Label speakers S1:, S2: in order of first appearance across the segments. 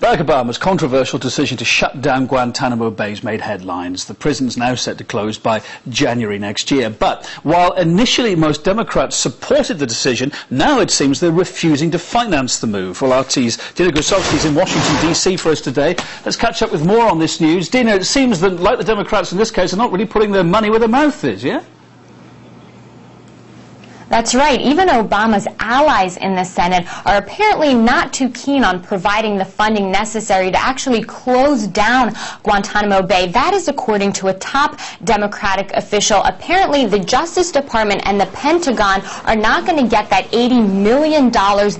S1: Barack Obama's controversial decision to shut down Guantanamo Bay's made headlines. The prison's now set to close by January next year. But while initially most Democrats supported the decision, now it seems they're refusing to finance the move. Well, RT's Dina Grosovsky is in Washington, D.C. for us today. Let's catch up with more on this news. Dina, it seems that, like the Democrats in this case, are not really putting their money where their mouth is, yeah?
S2: That's right. Even Obama's allies in the Senate are apparently not too keen on providing the funding necessary to actually close down Guantanamo Bay. That is according to a top Democratic official. Apparently, the Justice Department and the Pentagon are not going to get that $80 million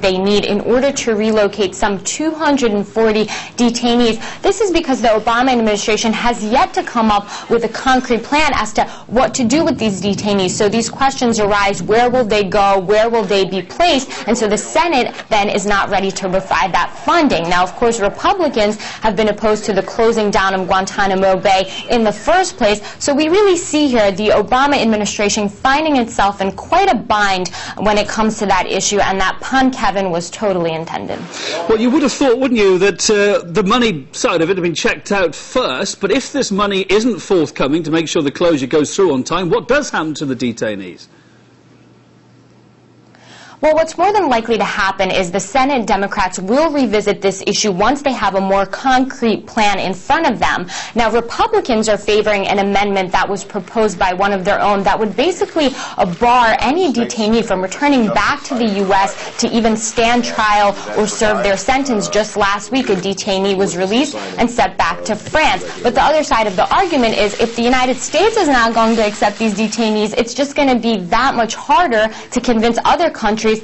S2: they need in order to relocate some 240 detainees. This is because the Obama administration has yet to come up with a concrete plan as to what to do with these detainees. So these questions arise: where will they go? Where will they be placed? And so the Senate then is not ready to provide that funding. Now, of course, Republicans have been opposed to the closing down of Guantanamo Bay in the first place. So we really see here the Obama administration finding itself in quite a bind when it comes to that issue, and that pun, Kevin, was totally intended.
S1: Well, you would have thought, wouldn't you, that the money side of it had been checked out first, but if this money isn't forthcoming to make sure the closure goes through on time, what does happen to the detainees?
S2: Well, what's more than likely to happen is the Senate Democrats will revisit this issue once they have a more concrete plan in front of them. Now, Republicans are favoring an amendment that was proposed by one of their own that would basically bar any detainee from returning back to the U.S. to even stand trial or serve their sentence. Just last week, a detainee was released and sent back to France. But the other side of the argument is if the United States is not going to accept these detainees, it's just going to be that much harder to convince other countries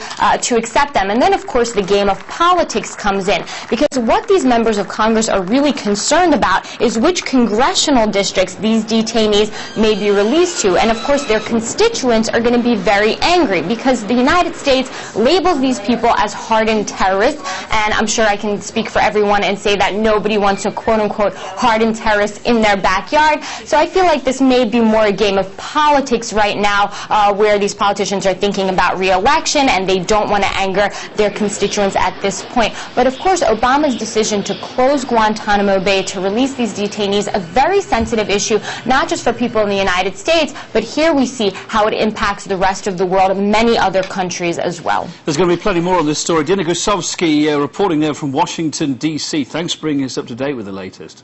S2: to accept them. And then, of course, the game of politics comes in, because what these members of Congress are really concerned about is which congressional districts these detainees may be released to. And, of course, their constituents are going to be very angry because the United States labels these people as hardened terrorists, and I'm sure I can speak for everyone and say that nobody wants a quote-unquote hardened terrorist in their backyard. So I feel like this may be more a game of politics right now, where these politicians are thinking about re-election and they don't want to anger their constituents at this point. But of course, Obama's decision to close Guantanamo Bay to release these detainees, a very sensitive issue, not just for people in the United States, but here we see how it impacts the rest of the world and many other countries as well.
S1: There's going to be plenty more on this story. Dina Grosovsky reporting there from Washington, D.C. Thanks for bringing us up to date with the latest.